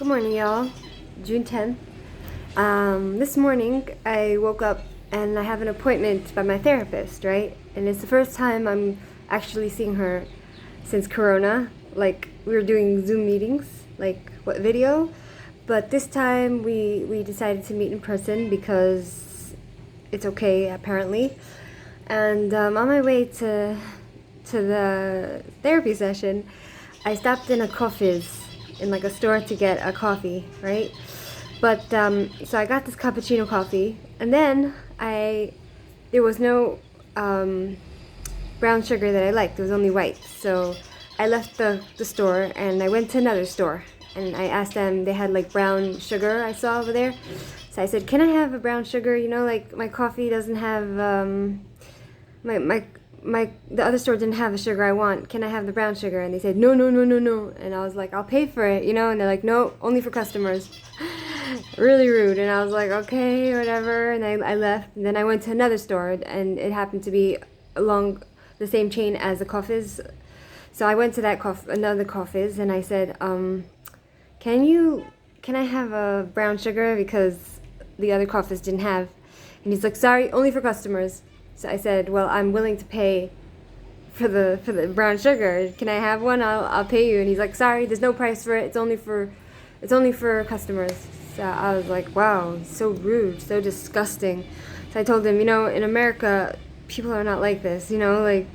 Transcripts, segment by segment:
Good morning, y'all. June 10th. This morning I woke up and I have an appointment by my therapist, right? And it's the first time I'm actually seeing her since Corona. Like, we were doing Zoom meetings, like, video? But this time we decided to meet in person because it's okay, apparently. And on my way to the therapy session, I stopped in a coffee's in like a store to get a coffee, right? But so I got this cappuccino coffee, and then there was no brown sugar that I liked. There was only white. So I left the store and I went to another store and I asked them. They had like brown sugar I saw over there. So I said, "Can I have a brown sugar? You know, like my coffee doesn't have the other store didn't have the sugar I want. Can I have the brown sugar?" And they said, "No, no, no, no, no." And I was like, "I'll pay for it, you know?" And they're like, "No, only for customers." Really rude. And I was like, "Okay, whatever." And I left. And then I went to another store, and it happened to be along the same chain as the coffees. So I went to that another coffees, and I said, can I have a brown sugar because the other coffees didn't have?" And he's like, "Sorry, only for customers." So I said, "Well, I'm willing to pay for the brown sugar. Can I have one? I'll pay you." And he's like, "Sorry, there's no price for it. It's only for customers." So I was like, "Wow, so rude, so disgusting." So I told him, in America, people are not like this. Like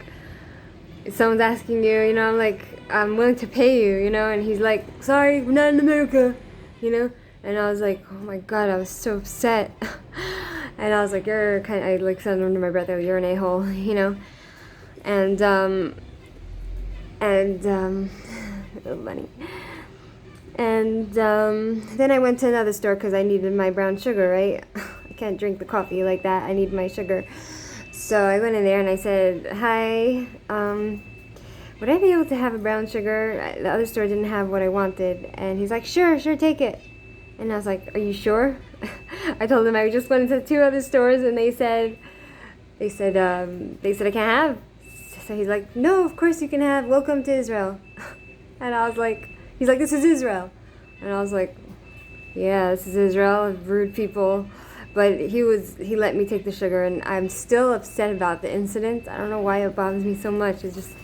if someone's asking you, I'm like, "I'm willing to pay you," and he's like, "Sorry, we're not in America," And I was like, oh my god, I was so upset. And I was like, I like said under my breath, "Oh, you're an a-hole," And money. And then I went to another store because I needed my brown sugar, right? I can't drink the coffee like that. I need my sugar. So I went in there and I said, "Hi, would I be able to have a brown sugar? The other store didn't have what I wanted." And he's like, sure, take it." And I was like, "Are you sure?" I told them I just went into 2 other stores and they said I can't have. So he's like, "No, of course you can have. Welcome to Israel." And I was like, he's like, "This is Israel." And I was like, "Yeah, this is Israel, rude people." But he let me take the sugar, and I'm still upset about the incident. I don't know why it bothers me so much. It's just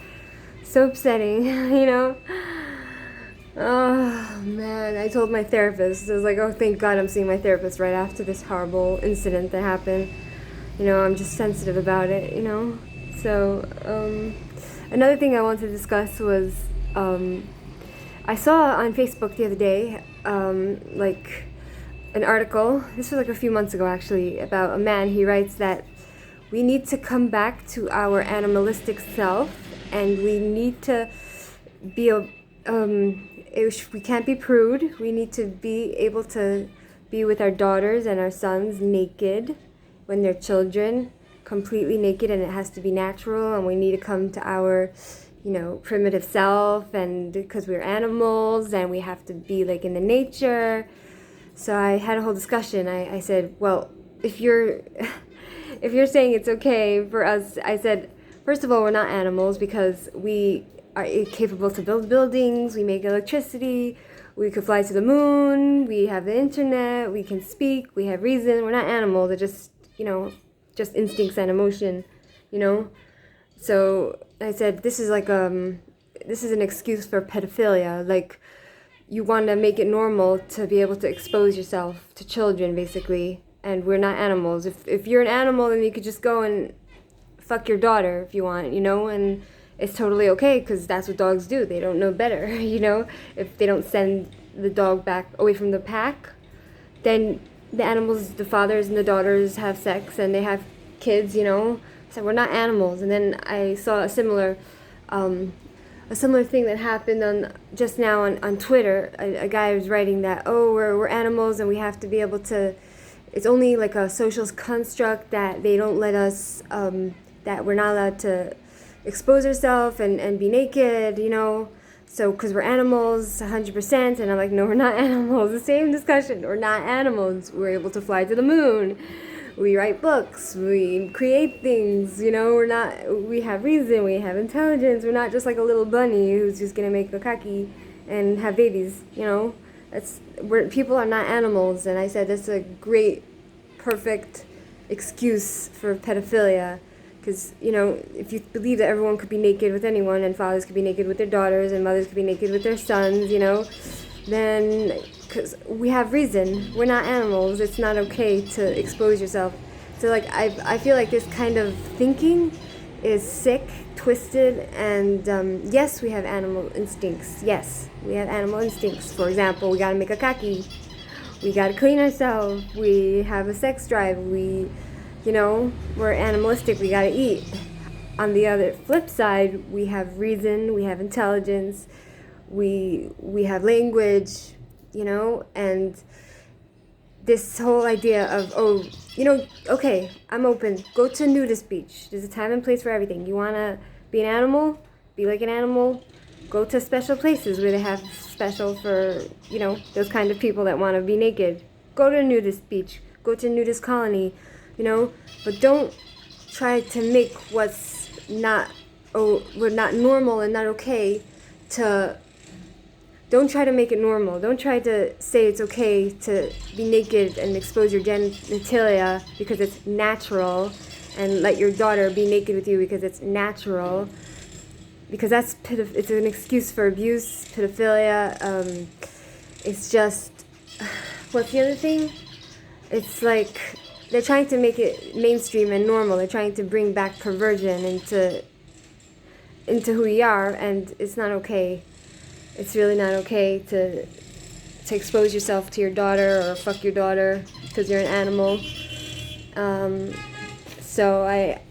so upsetting, Oh man, I told my therapist, I was like, "Oh, thank God I'm seeing my therapist right after this horrible incident that happened." I'm just sensitive about it, So, another thing I wanted to discuss was, I saw on Facebook the other day, like an article, this was like a few months ago actually, about a man. He writes that we need to come back to our animalistic self, and we need to be we can't be prude. We need to be able to be with our daughters and our sons naked when they're children, completely naked, and it has to be natural, and we need to come to our primitive self, and because we're animals and we have to be like in the nature. So I had a whole discussion. I said, "Well, if you're if you're saying it's okay for us," I said, "First of all, we're not animals because we are capable to build buildings, we make electricity, we could fly to the moon, we have the internet, we can speak, we have reason. We're not animals. They're just, just instincts and emotion, So I said, this is like this is an excuse for pedophilia. Like, you want to make it normal to be able to expose yourself to children, basically. And we're not animals. If you're an animal, then you could just go and fuck your daughter if you want, and it's totally okay because that's what dogs do. They don't know better, If they don't send the dog back away from the pack, then the animals, the fathers and the daughters have sex and they have kids, So we're not animals. And then I saw a similar thing that happened just now on Twitter. A guy was writing that, "Oh, we're animals and we have to be able to. It's only like a social construct that they don't let us. That we're not allowed to expose ourselves and be naked, So because we're animals, 100%." And I'm like, "No, we're not animals." The same discussion. We're not animals. We're able to fly to the moon. We write books, we create things, we have reason, we have intelligence. We're not just like a little bunny who's just gonna make a kaki and have babies, People are not animals, and I said that's a great, perfect excuse for pedophilia. Because, you know, if you believe that everyone could be naked with anyone, and fathers could be naked with their daughters, and mothers could be naked with their sons, you know, then, because we have reason. We're not animals. It's not okay to expose yourself. So, like, I feel like this kind of thinking is sick, twisted, and yes, we have animal instincts. Yes, we have animal instincts. For example, we gotta make a kaki. We gotta clean ourselves. We have a sex drive. You know, we're animalistic, we gotta eat. On the other flip side, we have reason, we have intelligence, we have language, you know, and this whole idea of, oh, you know, okay, I'm open, go to a nudist beach. There's a time and place for everything. You wanna be an animal? Be like an animal? Go to special places where they have special for, you know, those kind of people that wanna be naked. Go to a nudist beach, go to a nudist colony. You know, but don't try to make what's not, we're not normal and not okay to, don't try to make it normal. Don't try to say it's okay to be naked and expose your genitalia because it's natural, and let your daughter be naked with you because it's natural, because it's an excuse for abuse, pedophilia. It's just, what's the other thing? It's like, they're trying to make it mainstream and normal. They're trying to bring back perversion into who we are, and it's not okay. It's really not okay to expose yourself to your daughter or fuck your daughter because you're an animal. So I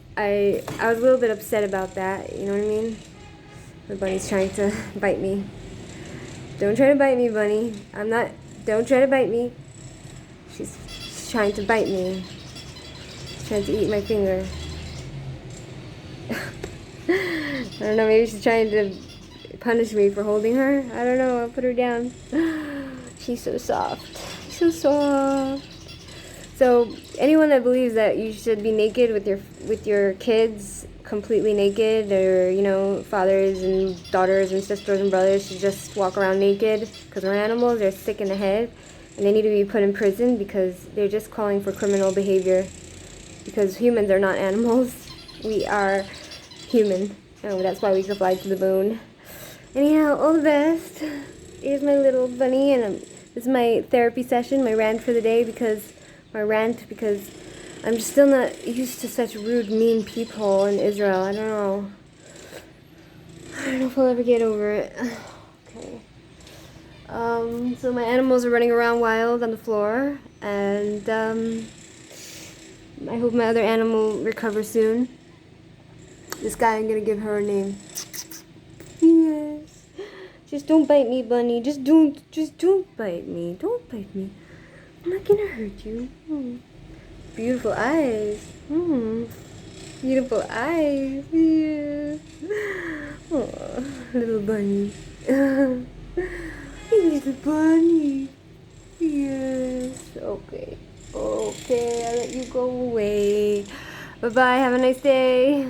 was a little bit upset about that. You know what I mean? The bunny's trying to bite me. Don't try to bite me, bunny. Don't try to bite me. She's trying to bite me. She's trying to eat my finger. I don't know, maybe she's trying to punish me for holding her. I don't know, I'll put her down. She's so soft. She's so soft. So anyone that believes that you should be naked with your kids, completely naked, or, you know, fathers and daughters and sisters and brothers should just walk around naked because we're animals, they're sick in the head. And they need to be put in prison because they're just calling for criminal behavior. Because humans are not animals. We are human. Oh, that's why we can fly to the moon. Anyhow, all the best. Here's my little bunny, and this is my therapy session, my rant for the day, because I'm just still not used to such rude, mean people in Israel. I don't know if I'll ever get over it. Okay. So my animals are running around wild on the floor, and I hope my other animal recovers soon. This guy, I'm gonna give her a name. Yes. Just don't bite me, bunny. Just don't bite me. Don't bite me. I'm not gonna hurt you. Beautiful eyes. Beautiful eyes. Yeah. Oh, little bunny. Little bunny. Yes. Okay. Okay, I'll let you go away. Bye-bye. Have a nice day.